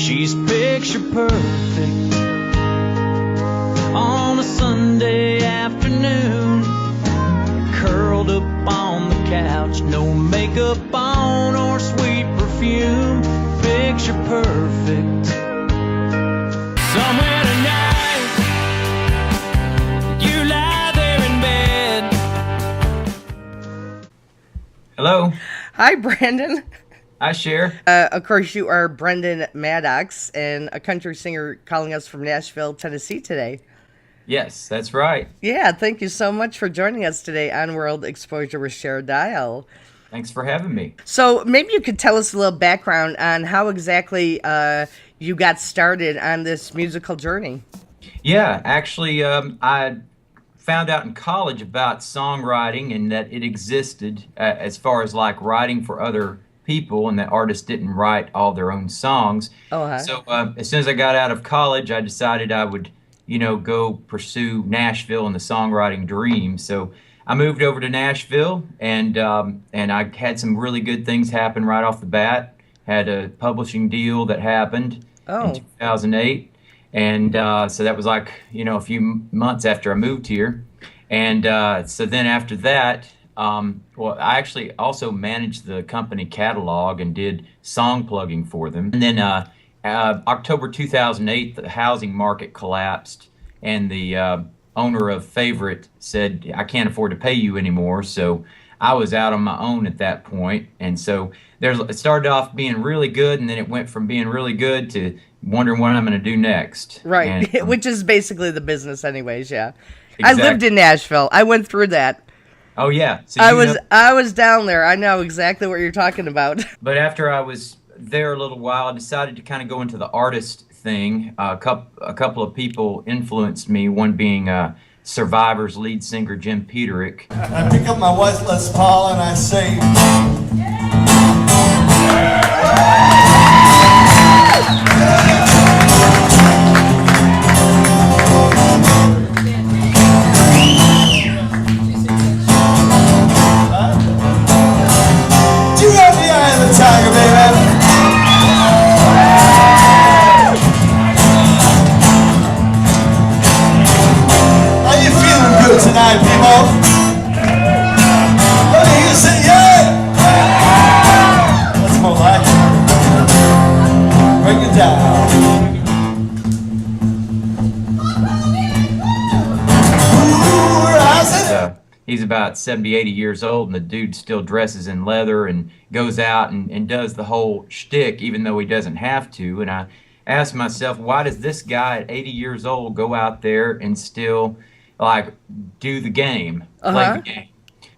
She's picture perfect on a Sunday afternoon, curled up on the couch, no makeup on or sweet perfume. Picture perfect. Somewhere tonight, you lie there in bed. Hello. Hi, Brandon. Hi, Cher. Of course, you are Brendan Maddox, and a country singer calling us from Nashville, Tennessee today. Yes, that's right. Yeah, thank you so much for joining us today on World Exposure with Cher Dial. Thanks for having me. So maybe you could tell us a little background on how exactly you got started on this musical journey. Yeah, actually, I found out in college about songwriting and that it existed as far as like writing for other people, and that artists didn't write all their own songs. Oh, huh? So as soon as I got out of college, I decided I would, go pursue Nashville and the songwriting dream. So I moved over to Nashville, and I had some really good things happen right off the bat. Had a publishing deal that happened in 2008, and so that was like a few months after I moved here, and so then after that. Well, I actually also managed the company catalog and did song plugging for them. And then October 2008, the housing market collapsed, and the owner of Favorite said, I can't afford to pay you anymore. So I was out on my own at that point. And so it started off being really good, and then it went from being really good to wondering what I'm going to do next. Right, And, which is basically the business anyways, yeah. Exactly. I lived in Nashville. I went through that. Oh, yeah. So I was down there. I know exactly what you're talking about. But after I was there a little while, I decided to kind of go into the artist thing. A couple of people influenced me, one being Survivor's lead singer Jim Peterick. I pick up my white Les Paul and I say, do you have the eye of the tiger, baby? Are you feeling good tonight, people? Let me hear you say yeah! That's more like it. Break it down. Ooh, rising. He's about 70, 80 years old, and the dude still dresses in leather and goes out and does the whole shtick, even though he doesn't have to. And I asked myself, why does this guy at 80 years old go out there and still like do the game, play the game?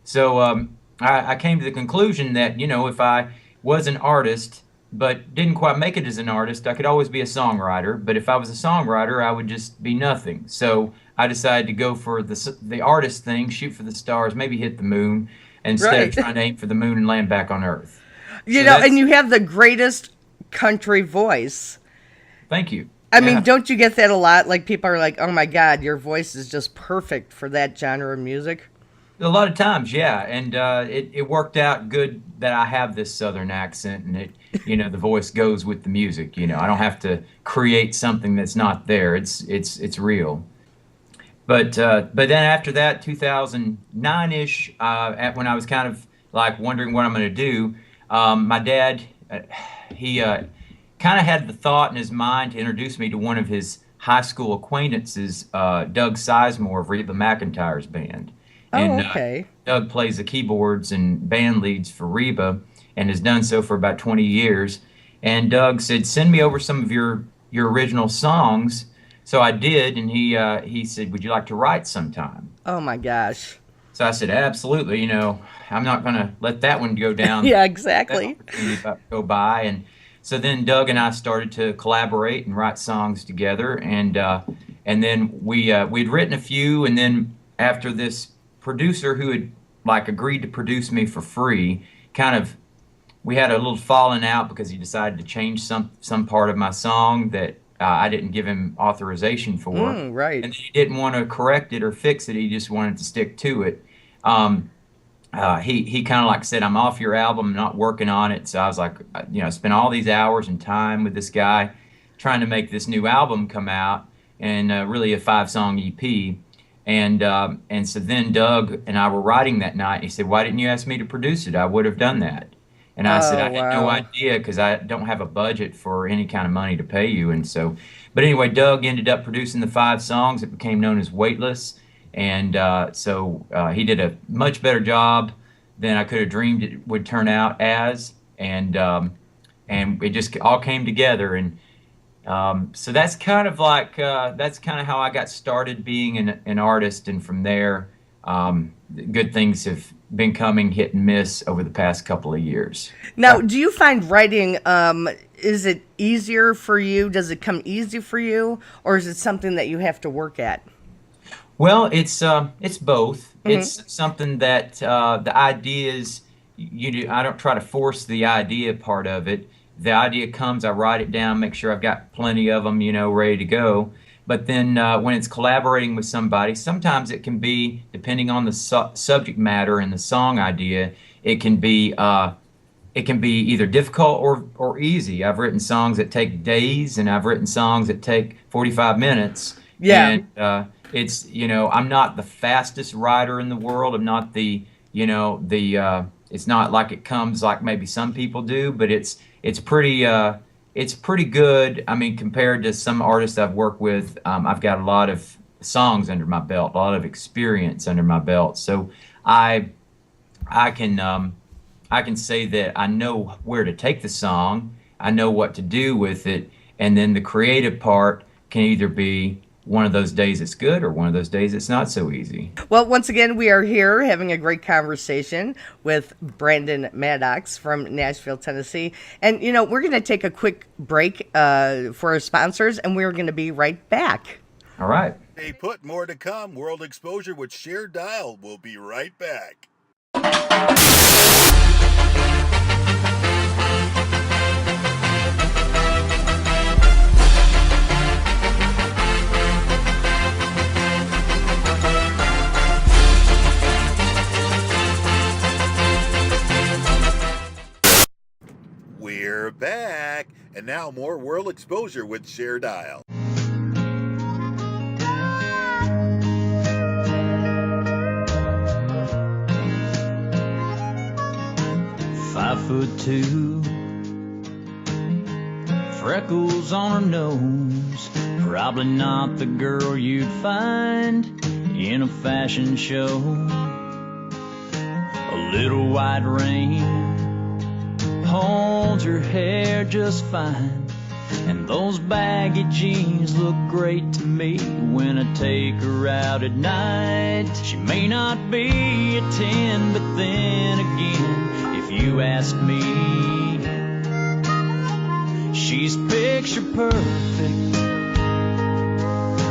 So I came to the conclusion that, if I was an artist but didn't quite make it as an artist, I could always be a songwriter. But if I was a songwriter, I would just be nothing. So I decided to go for the artist thing, shoot for the stars, maybe hit the moon, instead of trying to aim for the moon and land back on Earth. And you have the greatest country voice. Thank you. I mean, don't you get that a lot? Like, people are like, oh my God, your voice is just perfect for that genre of music. A lot of times, yeah, and it worked out good that I have this Southern accent, and it, the voice goes with the music. I don't have to create something that's not there. It's real. But then after that, 2009-ish, when I was kind of like wondering what I'm going to do, my dad, he kind of had the thought in his mind to introduce me to one of his high school acquaintances, Doug Sizemore of Reba McEntire's band. And Doug plays the keyboards and band leads for Reba and has done so for about 20 years. And Doug said, send me over some of your original songs. So I did, and he said, would you like to write sometime? Oh, my gosh. So I said, absolutely. I'm not going to let that one go down. Yeah, exactly. Go by. And so then Doug and I started to collaborate and write songs together. And then we'd written a few, and then after this producer who had like agreed to produce me for free, we had a little falling out because he decided to change some part of my song that I didn't give him authorization for. Right. And he didn't want to correct it or fix it. He just wanted to stick to it. He kind of like said, I'm off your album, I'm not working on it. So I was like, I spent all these hours and time with this guy. trying to make this new album come out, and really a 5-song EP. And so then Doug and I were writing that night. And he said, "Why didn't you ask me to produce it? I would have done that." And I said, Oh, "I had no wow. idea because I don't have a budget for any kind of money to pay you." And so, but anyway, Doug ended up producing the 5 songs. It became known as Weightless. And so he did a much better job than I could have dreamed it would turn out as. And it just all came together. And so that's kind of like that's kind of how I got started being an artist, and from there, good things have been coming hit and miss over the past couple of years. Now, do you find writing, is it easier for you? Does it come easy for you, or is it something that you have to work at? Well, it's both. It's something that the ideas I don't try to force the idea part of it. The idea comes, I write it down, make sure I've got plenty of them, ready to go. But then when it's collaborating with somebody, sometimes it can be, depending on the subject matter and the song idea, it can be either difficult or easy. I've written songs that take days, and I've written songs that take 45 minutes. Yeah. And it's, I'm not the fastest writer in the world. I'm not it's not like it comes like maybe some people do, but it's pretty good. I mean, compared to some artists I've worked with, I've got a lot of songs under my belt, a lot of experience under my belt. So I can say that I know where to take the song, I know what to do with it, and then the creative part can either be one of those days it's good or one of those days it's not so easy. Well, once again, we are here having a great conversation with Brandon Maddox from Nashville, Tennessee. And, we're going to take a quick break for our sponsors, and we're going to be right back. All right. Stay put, more to come. World Exposure with Shared Dial. We'll be right back. We're back, and now more World Exposure with Share Dial. Five foot two, freckles on her nose, probably not the girl you'd find in a fashion show. A little white rain holds her hair just fine, and those baggy jeans look great to me when I take her out at night. She may not be a 10, but then again, if you ask me, she's picture perfect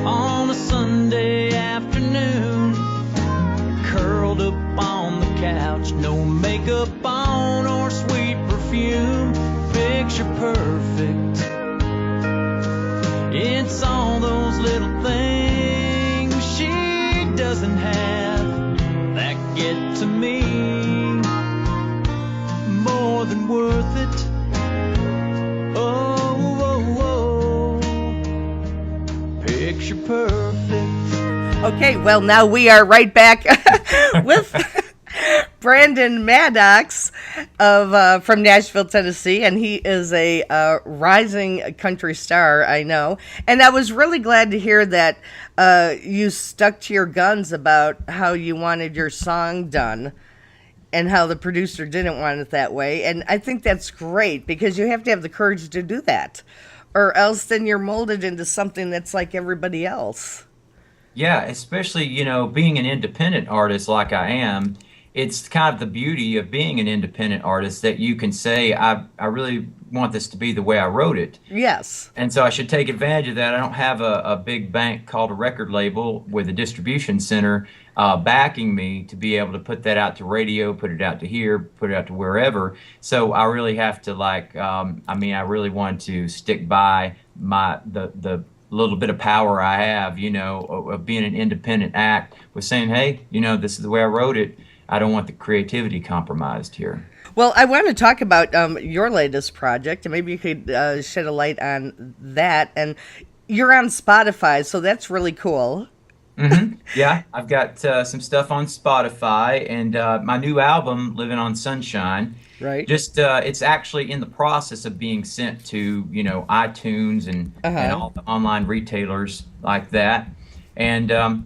on a Sunday afternoon, curled up on the couch, no makeup on or sweet perfume, picture perfect. It's all those little things she doesn't have that get to me more than worth it. Oh, picture perfect. Okay, well, now we are right back with Brandon Maddox from Nashville, Tennessee, and he is a rising country star, I know. And I was really glad to hear that you stuck to your guns about how you wanted your song done and how the producer didn't want it that way. And I think that's great, because you have to have the courage to do that, or else then you're molded into something that's like everybody else. Yeah, especially, being an independent artist like I am, it's kind of the beauty of being an independent artist that you can say, I really want this to be the way I wrote it. Yes. And so I should take advantage of that. I don't have a big bank called a record label with a distribution center backing me to be able to put that out to radio, put it out to here, put it out to wherever. So I really have to I really want to stick by the little bit of power I have, of being an independent act, with saying, hey, this is the way I wrote it. I don't want the creativity compromised here. Well, I want to talk about your latest project, and maybe you could shed a light on that. And you're on Spotify, so that's really cool. Yeah, I've got some stuff on Spotify, and my new album, Living on Sunshine, Right. just it's actually in the process of being sent to, iTunes and Uh-huh. all the online retailers like that. And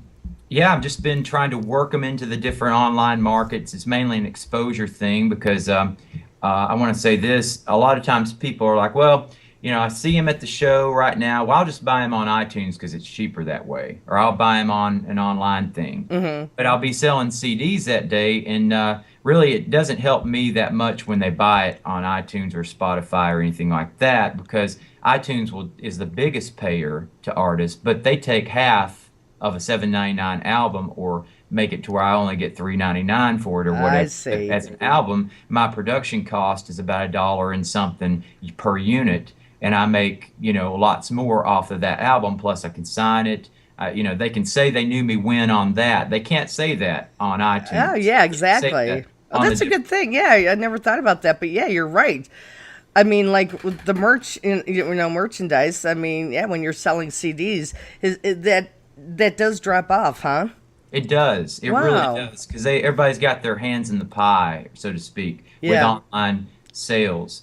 yeah, I've just been trying to work them into the different online markets. It's mainly an exposure thing because I want to say this. A lot of times people are like, well, I see him at the show right now. Well, I'll just buy him on iTunes because it's cheaper that way, or I'll buy him on an online thing. But I'll be selling CDs that day, and really, it doesn't help me that much when they buy it on iTunes or Spotify or anything like that, because iTunes is the biggest payer to artists, but they take half of a $7.99 album, or make it to where I only get $3.99 for it or I whatever. see. As an album, my production cost is about $1 and something per unit, and I make lots more off of that album. Plus, I can sign it. They can say they knew me when on that. They can't say that on iTunes. Oh, yeah, They can't say exactly. that Oh, on that's a good thing. Yeah, I never thought about that, but yeah, you're right. I mean, like with the merchandise. I mean, yeah, when you're selling CDs, that does drop off, huh? It does. It Wow. really does, because everybody's got their hands in the pie, so to speak, with Yeah. online sales.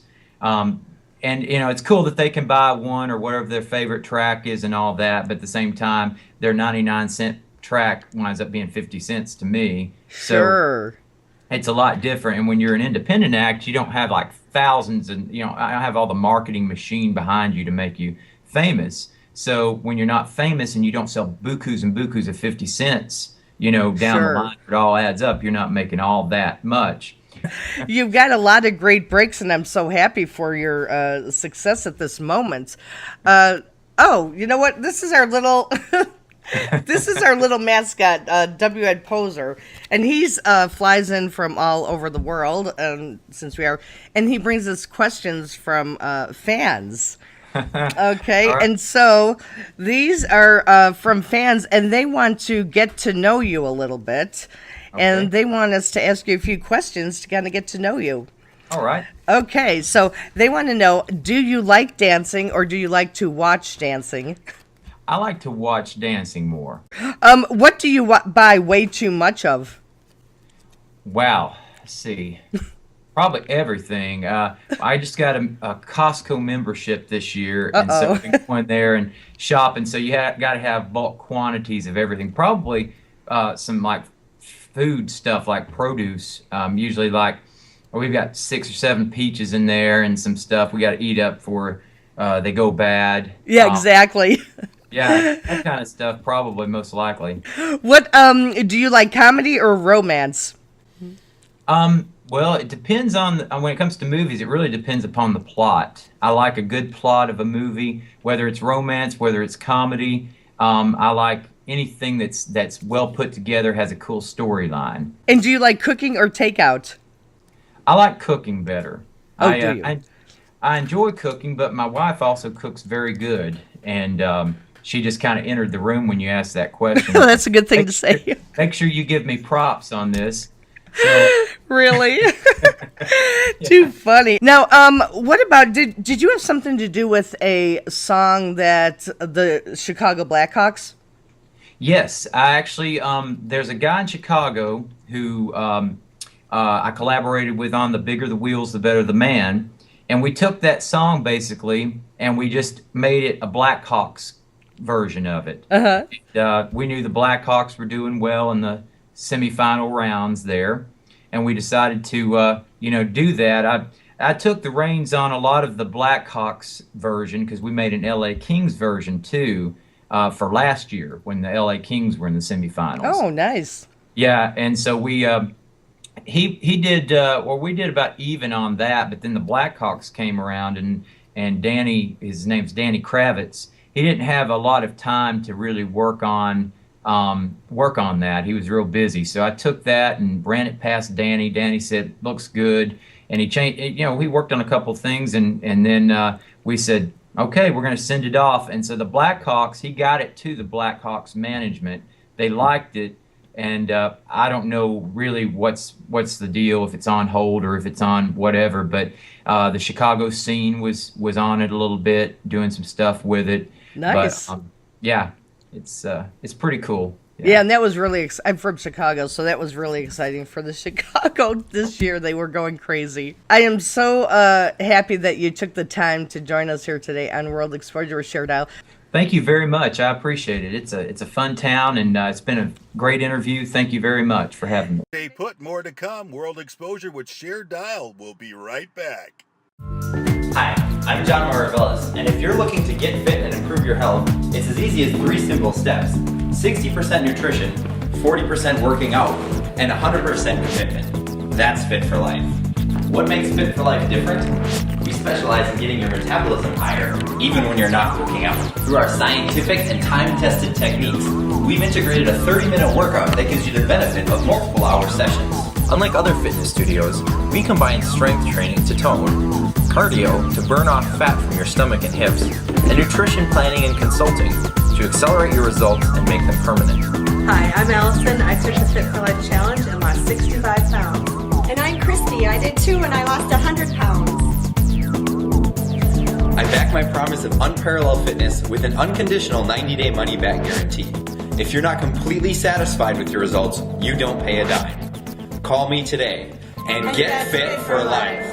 And it's cool that they can buy one or whatever their favorite track is and all that, but at the same time, their 99-cent track winds up being 50 cents to me. So Sure. it's a lot different. And when you're an independent act, you don't have like thousands and I don't have all the marketing machine behind you to make you famous. So when you're not famous and you don't sell bukus and bukus of 50 cents, down Sure. the line, it all adds up. You're not making all that much. You've got a lot of great breaks, and I'm so happy for your success at this moment. Oh, you know what? This is our little. This is our little mascot, W. Ed Poser, and he's flies in from all over the world. And he brings us questions from fans. Okay, All right. and so these are from fans, and they want to get to know you a little bit, Okay. and they want us to ask you a few questions to kind of get to know you. All right. Okay, so they want to know: do you like dancing, or do you like to watch dancing? I like to watch dancing more. What do you buy way too much of? Wow. Let's see. Probably everything. I just got a Costco membership this year, and so Uh-oh. we went there and shopping. So you got to have bulk quantities of everything. Probably some like food stuff, like produce. Usually, like we've got 6 or 7 peaches in there, and some stuff we got to eat up before they go bad. Yeah, exactly. Yeah, that kind of stuff. Probably most likely. What do you like, comedy or romance? Well, it depends on when it comes to movies, it really depends upon the plot. I like a good plot of a movie, whether it's romance, whether it's comedy. I like anything that's well put together, has a cool storyline. And do you like cooking or takeout? I like cooking better. Oh, do you? I enjoy cooking, but my wife also cooks very good, and she just kind of entered the room when you asked that question. That's a good thing to say. Make sure you give me props on this. So, Really? Too funny. Now, what about did you have something to do with a song that the Chicago Blackhawks? yes, I actually there's a guy in Chicago who I collaborated with on The Bigger the Wheels, the Better the Man, and we took that song basically and we just made it a Blackhawks version of it. We knew the Blackhawks were doing well in the semifinal rounds there, and we decided to do that. I took the reins on a lot of the Blackhawks version because we made an LA Kings version too for last year when the LA Kings were in the semifinals. Oh, nice. Yeah, and so we he did we did about even on that, but then the Blackhawks came around and Danny, his name's Danny Kravitz. He didn't have a lot of time to really work on that. He was real busy. So I took that and ran it past Danny. Danny said, looks good. And he changed, he worked on a couple things and then we said, okay, we're going to send it off. And so the Blackhawks, he got it to the Blackhawks management. They liked it. and I don't know really what's the deal, if it's on hold or if it's on whatever. But the Chicago scene was on it a little bit, doing some stuff with it. Nice. But yeah, it's pretty cool. Yeah, and that was really. I'm from Chicago, so that was really exciting for the Chicago this year. They were going crazy. I am so happy that you took the time to join us here today on World Exposure with Cher Dial. Thank you very much. I appreciate it. It's a fun town, and it's been a great interview. Thank you very much for having me. Stay put, more to come. World Exposure with Cher Dial. We'll be right back. Hi, I'm John Maravellas, and if you're looking to get fit and improve your health, it's as easy as 3 simple steps: 60% nutrition, 40% working out, and 100% commitment. That's Fit for Life. What makes Fit for Life different? We specialize in getting your metabolism higher, even when you're not working out. Through our scientific and time-tested techniques, we've integrated a 30-minute workout that gives you the benefit of multiple hour sessions. Unlike other fitness studios, we combine strength training to tone, cardio to burn off fat from your stomach and hips, and nutrition planning and consulting to accelerate your results and make them permanent. Hi, I'm Allison. I took the Fit for Life Challenge and lost 65 pounds. And I'm Christy. I did too, and I lost 100 pounds. I back my promise of unparalleled fitness with an unconditional 90-day money-back guarantee. If you're not completely satisfied with your results, you don't pay a dime. Call me today and get fit for life.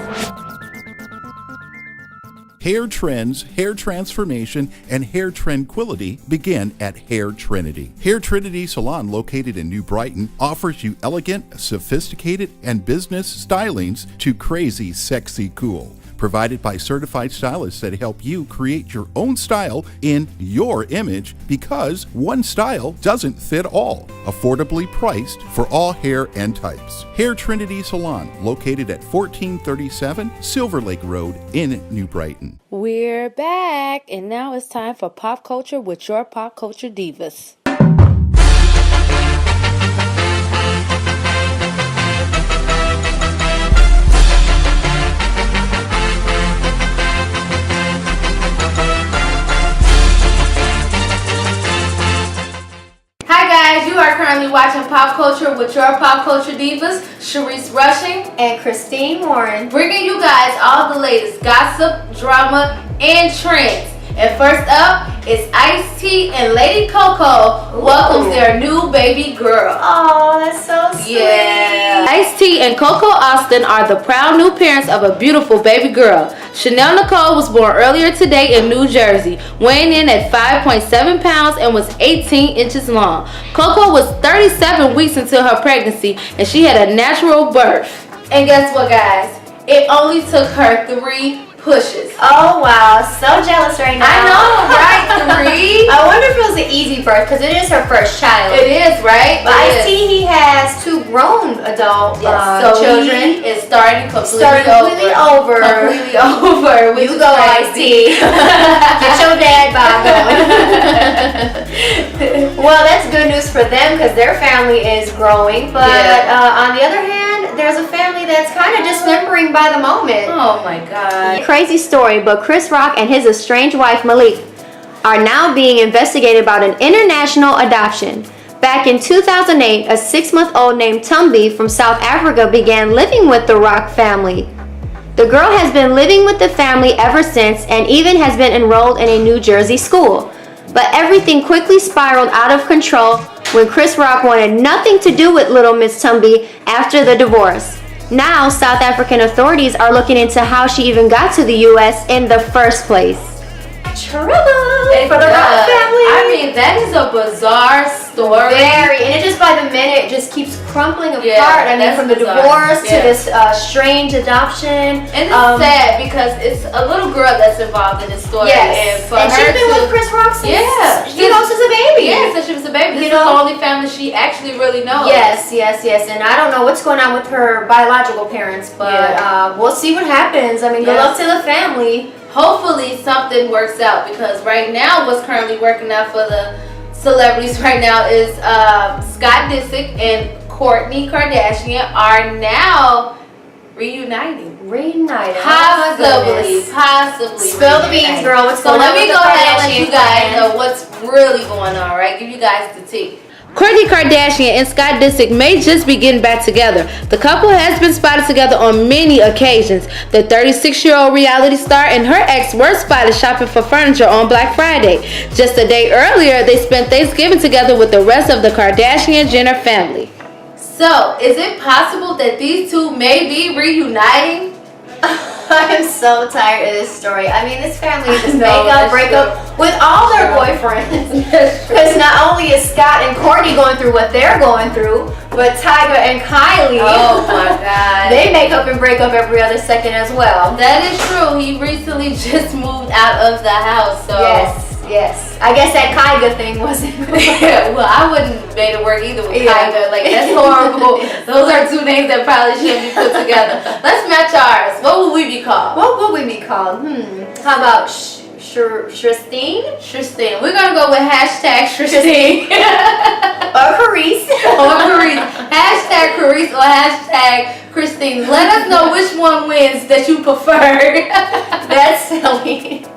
Hair trends, hair transformation, and hair tranquility begin at Hair Trinity. Hair Trinity Salon, located in New Brighton, offers you elegant, sophisticated, and business stylings to crazy, sexy, cool. Provided by certified stylists that help you create your own style in your image, because one style doesn't fit all. Affordably priced for all hair and types. Hair Trinity Salon, located at 1437 Silver Lake Road in New Brighton. We're back, and now it's time for Pop Culture with your Pop Culture Divas. You are currently watching Pop Culture with your Pop Culture Divas, Sharice Rushing and Christine Warren, bringing you guys all the latest gossip, drama, and trends. And first up is Ice-T and Lady Coco welcomes their new baby girl. Oh, that's so sweet. Yeah. Ice-T and Coco Austin are the proud new parents of a beautiful baby girl. Chanel Nicole was born earlier today in New Jersey, weighing in at 5.7 pounds and was 18 inches long. Coco was 37 weeks into her pregnancy, and she had a natural birth. And guess what, guys? It only took her 3 pushes. Oh wow, so jealous right now. I know, right? 3. I wonder if it was an easy birth, because it is her first child. It is, right? But I see he has 2 grown adult children. He is starting completely over. Completely over. You go, Ice-T. Get your dad bod going. Well, that's good news for them, because their family is growing. But on the other hand, there's a family that's kind of dismembering by the moment. Oh my God. Crazy story, but Chris Rock and his estranged wife Malik are now being investigated about an international adoption. Back in 2008, a 6-month-old named Tumby from South Africa began living with the Rock family. The girl has been living with the family ever since and even has been enrolled in a New Jersey school. But everything quickly spiraled out of control when Chris Rock wanted nothing to do with little Miss Tumby after the divorce. Now, South African authorities are looking into how she even got to the U.S. in the first place. Trouble for the Rock family. I mean, that is a bizarre story. Very, and it just by the minute just keeps crumpling apart. I mean, from the divorce to this strange adoption. And it's sad because it's a little girl that's involved in this story. Yes, and she's been with Chris Rock since she was a baby. Yeah, since she was a baby. This is the only family she actually really knows. Yes. And I don't know what's going on with her biological parents, but we'll see what happens. I mean, good luck to the family. Hopefully something works out, because right now what's currently working out for the celebrities right now is Scott Disick and Kourtney Kardashian are now reuniting. Possibly. Spill the beans, girl. What's going on? So let me go ahead and let you guys know what's really going on, right? Give you guys the tea. Kourtney Kardashian and Scott Disick may just be getting back together. The couple has been spotted together on many occasions. The 36-year-old reality star and her ex were spotted shopping for furniture on Black Friday. Just a day earlier, they spent Thanksgiving together with the rest of the Kardashian-Jenner family. So, is it possible that these two may be reuniting? I'm so tired of this story. I mean, this family just break up with all their boyfriends. Because not only is Scott and Kourtney going through what they're going through, but Tyga and Kylie, oh my God, they make up and break up every other second as well. That is true. He recently just moved out of the house, so yes. I guess that Kyga thing wasn't good. Well, I wouldn't make it work either with Kyga. Like, that's horrible. Those are two names that probably shouldn't be put together. Let's match ours. What would we be called? What would we be called? How about Shristine? Shristine. We're gonna go with hashtag Shristine. Or Carice. Hashtag Carice or hashtag Christine. Let us know which one wins that you prefer. That's silly.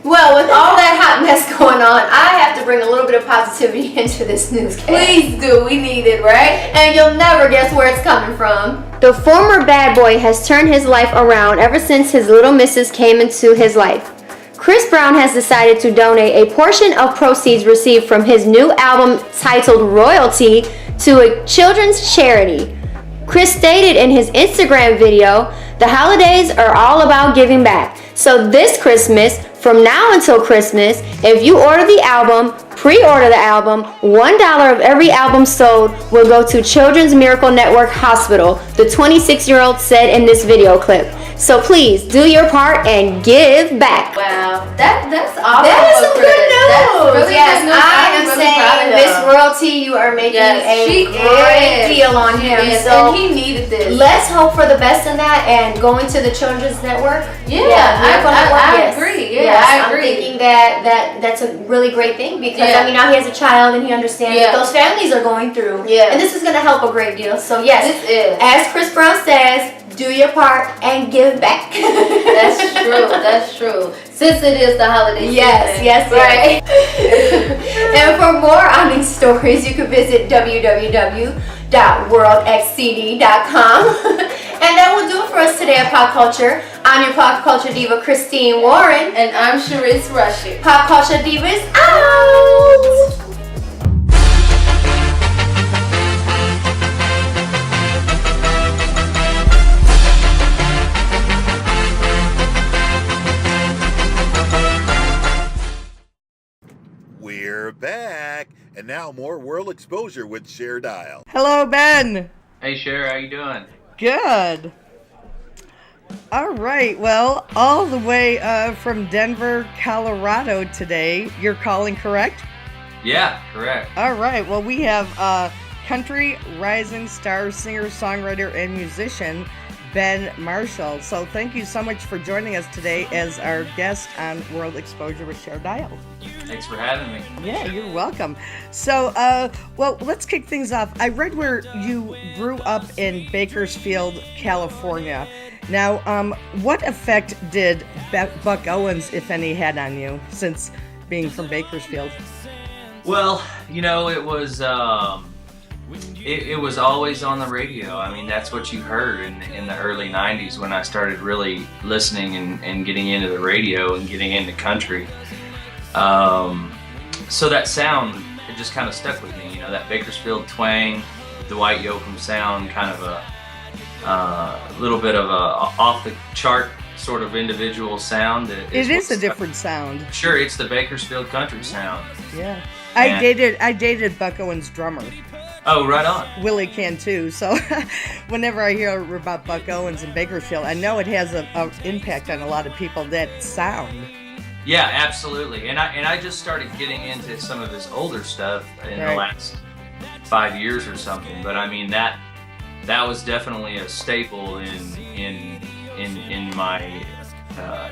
Well, with all that hot mess going on, I have to bring a little bit of positivity into this newscast. Please do. We need it, right? And you'll never guess where it's coming from. The former bad boy has turned his life around ever since his little missus came into his life. Chris Brown has decided to donate a portion of proceeds received from his new album titled Royalty to a children's charity. Chris stated in his Instagram video, "The holidays are all about giving back. So this Christmas, from now until Christmas, if you order the album, pre-order the album, $1 of every album sold will go to Children's Miracle Network Hospital," the 26-year-old said in this video clip. So please do your part and give back. Wow, that's awesome. That is some good news. Really yes, good news. I am really saying Miss Royalty, you are making a great deal on him. So and he needed this. Let's hope for the best in that and going to the Children's Network. I agree. Yeah, I agree. I'm thinking that's a really great thing because I mean now he has a child and he understands what those families are going through. Yeah. And this is going to help a great deal. So yes, this is. As Chris Brown says, do your part and give back. That's true. That's true. Since it is the holiday season. Yes, right. And for more on these stories, you can visit www.worldxcd.com. And that will do it for us today at Pop Culture. I'm your Pop Culture Diva, Christine Warren. And I'm Sharice Rushing. Pop Culture Divas out! We're back, and now more world exposure with Cher Dial. Hello, Ben. Hey, Cher, how you doing? Good. All right. Well, all the way from Denver, Colorado today. You're calling, correct? Yeah, correct. All right. Well, we have country rising star, singer, songwriter, and musician Ben Marshal. So thank you so much for joining us today as our guest on World Exposure with Cher Dial. Thanks for having me. Yeah, you're welcome. So, well, let's kick things off. I read where you grew up in Bakersfield, California. Now, what effect did Buck Owens, if any, had on you since being from Bakersfield? Well, you know, it was it was always on the radio. I mean, that's what you heard in the early 90s when I started really listening and getting into the radio and getting into country. So that sound, it just kind of stuck with me, you know, that Bakersfield twang, Dwight Yoakam sound, kind of a little bit of a off the chart sort of individual sound. It is a different sound. Sure, it's the Bakersfield country sound. Yeah. I dated Buck Owens' drummer. Oh, right on. Willie can too. So whenever I hear about Buck Owens in Bakersfield, I know it has an impact on a lot of people, that sound. Yeah, absolutely. And I just started getting into some of his older stuff in the last 5 years or something. But I mean that was definitely a staple in my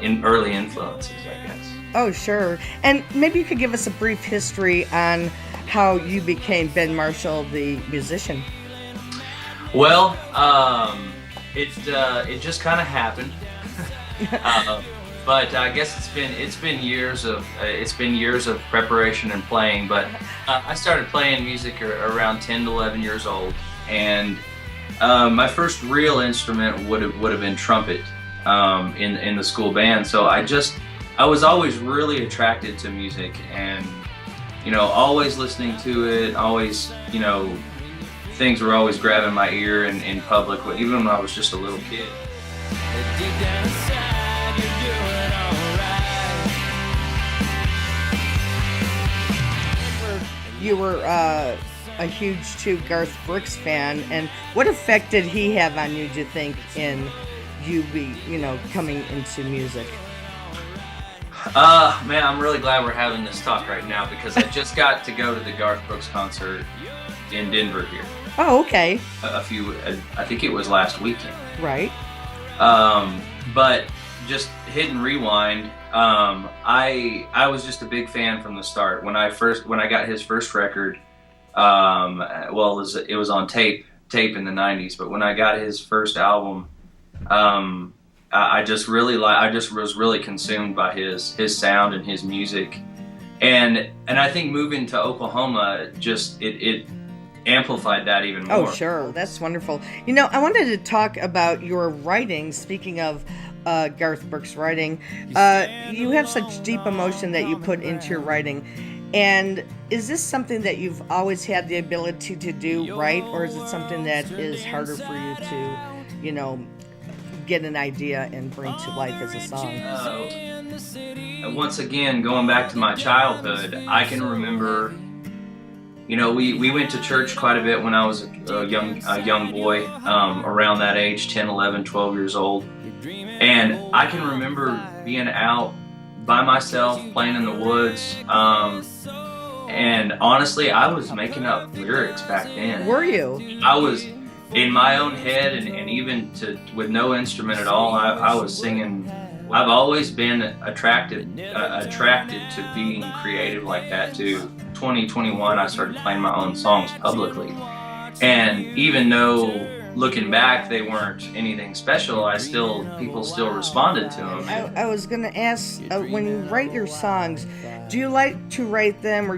in early influences, I guess. Oh, sure. And maybe you could give us a brief history on how you became Ben Marshal, the musician. Well, it just kind of happened. but I guess it's been years of preparation and playing. But I started playing music around 10 to 11 years old, and my first real instrument would have been trumpet in the school band. So I was always really attracted to music, and always listening to it. Always things were always grabbing my ear in public, even when I was just a little kid. You were a huge too Garth Brooks fan, and what effect did he have on you, do you think, in you coming into music? Man, I'm really glad we're having this talk right now, because I just got to go to the Garth Brooks concert in Denver here. Oh, okay. I think it was last weekend. Right. But just hit and rewind. I was just a big fan from the start. When I got his first record, it was on tape in the 90s. But when I got his first album, I just was really consumed by his sound and his music, and I think moving to Oklahoma just it amplified that even more. Oh, sure, that's wonderful. I wanted to talk about your writing. Speaking of Garth Brooks writing, you have such deep emotion that you put into your writing. And is this something that you've always had the ability to do, right? Or is it something that is harder for you to, get an idea and bring to life as a song? Once again, going back to my childhood, I can remember, we went to church quite a bit when I was a young boy, around that age, 10, 11, 12 years old. And I can remember being out by myself, playing in the woods, and honestly, I was making up lyrics back then. Were you? I was in my own head, and even with no instrument at all, I was singing. I've always been attracted to being creative like that too. 2021, I started playing my own songs publicly, and even though looking back they weren't anything special, people still responded to them. I was going to ask, when you write your songs, do you like to write them, or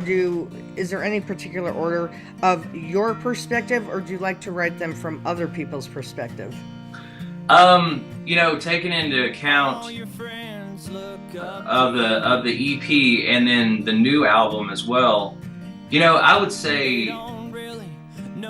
is there any particular order of your perspective, or do you like to write them from other people's perspective? Taking into account of the EP and then the new album as well, I would say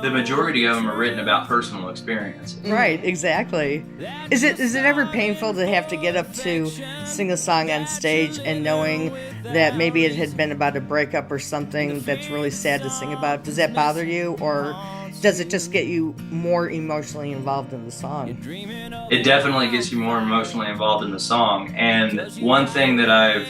the majority of them are written about personal experiences. Right, exactly. Is it ever painful to have to get up to sing a song on stage and knowing that maybe it had been about a breakup or something that's really sad to sing about? Does that bother you, or does it just get you more emotionally involved in the song? It definitely gets you more emotionally involved in the song. And one thing that I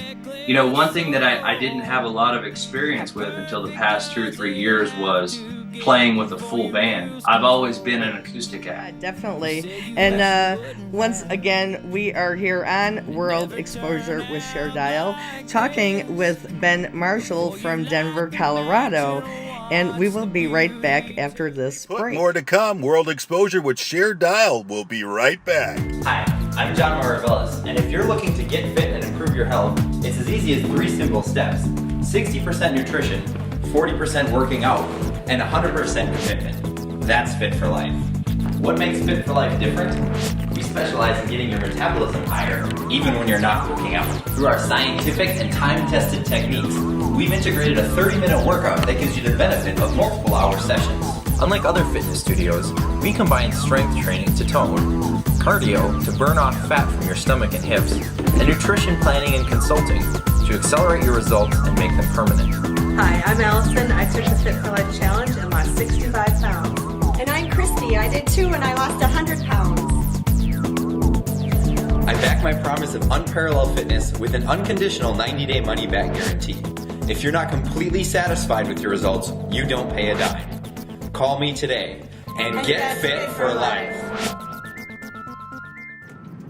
didn't have a lot of experience with until the past 2 or 3 years was playing with a full band. I've always been an acoustic act. Yeah, definitely. And once again, we are here on World Exposure with Cher Dial, talking with Ben Marshal from Denver, Colorado. And we will be right back after this break. More to come. World Exposure with Cher Dial. We'll be right back. Hi, I'm John Marshal, and if you're looking to get fit and improve your health, it's as easy as 3 simple steps. 60% nutrition, 40% working out, and 100% commitment. That's Fit for Life. What makes Fit for Life different? We specialize in getting your metabolism higher, even when you're not working out. Through our scientific and time-tested techniques, we've integrated a 30-minute workout that gives you the benefit of multiple hour sessions. Unlike other fitness studios, we combine strength training to tone, cardio to burn off fat from your stomach and hips, and nutrition planning and consulting to accelerate your results and make them permanent. Hi, I'm Allison. I took the Fit for Life Challenge and lost 65 pounds. And I'm Christy. I did too, and I lost 100 pounds. I back my promise of unparalleled fitness with an unconditional 90-day money-back guarantee. If you're not completely satisfied with your results, you don't pay a dime. Call me today and get fit for life.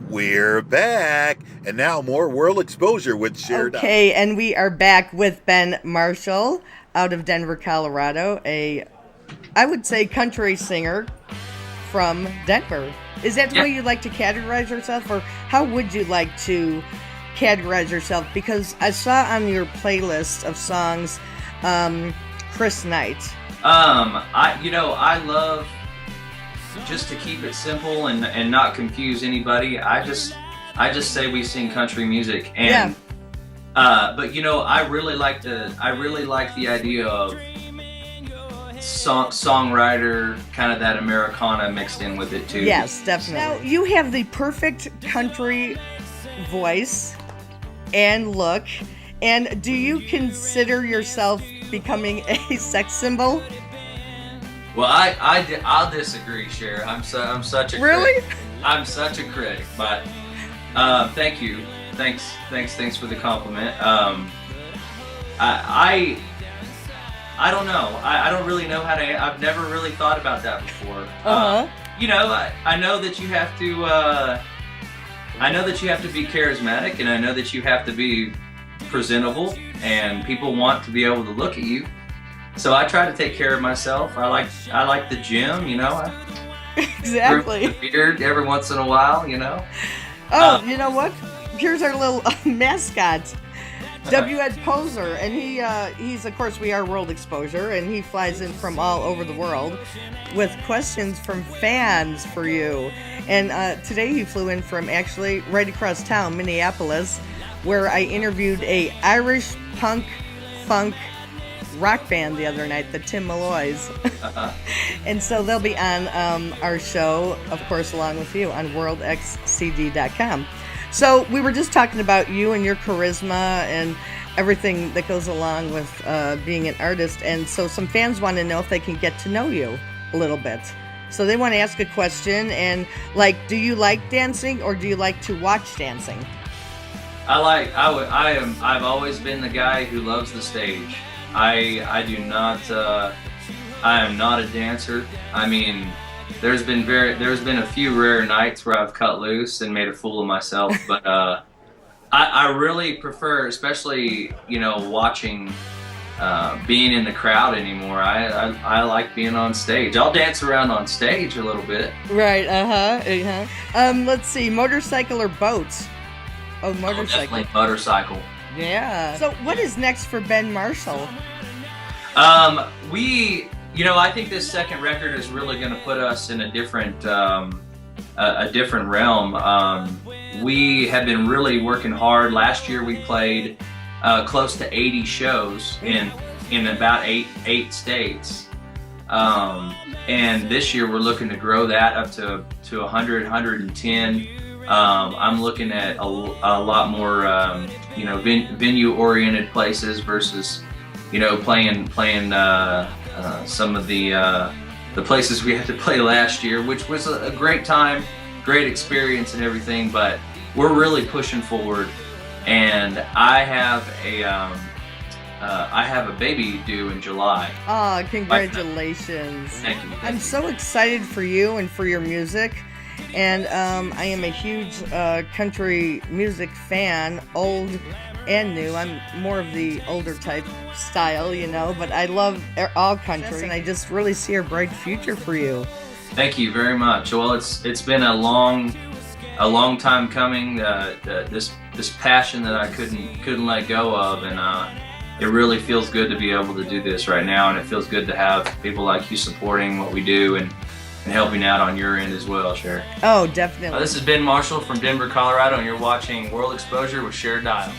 We're back, and now more World Exposure with Cher Dial. Okay, and we are back with Ben Marshal out of Denver, Colorado, I would say country singer from Denver. Is that the way you like to categorize yourself, or how would you like to categorize yourself? Because I saw on your playlist of songs, Chris Knight. I love, just to keep it simple and not confuse anybody, I just say we sing country music, and but I really like the idea of songwriter, kind of that Americana mixed in with it too. Yes, definitely. Now, you have the perfect country voice and look, and do you consider yourself becoming a sex symbol? Well, I'll disagree, Cher. I'm such a really critic. I'm such a critic, but thank you. Thanks for the compliment. I don't know. I don't really know how to. I've never really thought about that before. I know that you have to. I know that you have to be charismatic, and I know that you have to be presentable, and people want to be able to look at you. So I try to take care of myself. I like the gym, Exactly. The beard every once in a while, Oh, you know what? Here's our little mascot, W.Ed Poser, and he's of course We Are World Exposure, and he flies in from all over the world with questions from fans for you. And today he flew in from actually right across town, Minneapolis, where I interviewed a Irish punk funk rock band the other night, the Tim Malloys. And so they'll be on our show, of course, along with you on Wxcd.com. So we were just talking about you and your charisma and everything that goes along with being an artist. And so some fans want to know if they can get to know you a little bit. So they want to ask a question, and do you like dancing, or do you like to watch dancing? I've always been the guy who loves the stage. I do not. I am not a dancer. I mean, there's been a few rare nights where I've cut loose and made a fool of myself, but I really prefer, especially watching, being in the crowd anymore. I like being on stage. I'll dance around on stage a little bit. Right. Let's see, motorcycle or boats? Oh, motorcycle. Definitely motorcycle. Yeah. So what is next for Ben Marshall? I think this second record is really going to put us in a different realm. We have been really working hard. Last year we played close to 80 shows in about eight states. And this year we're looking to grow that up to 100, 110. I'm looking at a lot more, venue-oriented places versus, playing some of the places we had to play last year, which was a great time, great experience and everything. But we're really pushing forward, and I have a baby due in July. Oh, congratulations! Thank you. I'm so excited for you and for your music. And I am a huge country music fan, old and new. I'm more of the older type style, but I love all country, and I just really see a bright future for you. Thank you very much. Well, it's been a long time coming. This passion that I couldn't let go of, and it really feels good to be able to do this right now, and it feels good to have people like you supporting what we do and helping out on your end as well, Cher. Oh, definitely. This has been Marshall from Denver, Colorado, and you're watching World Exposure with Cher Dial.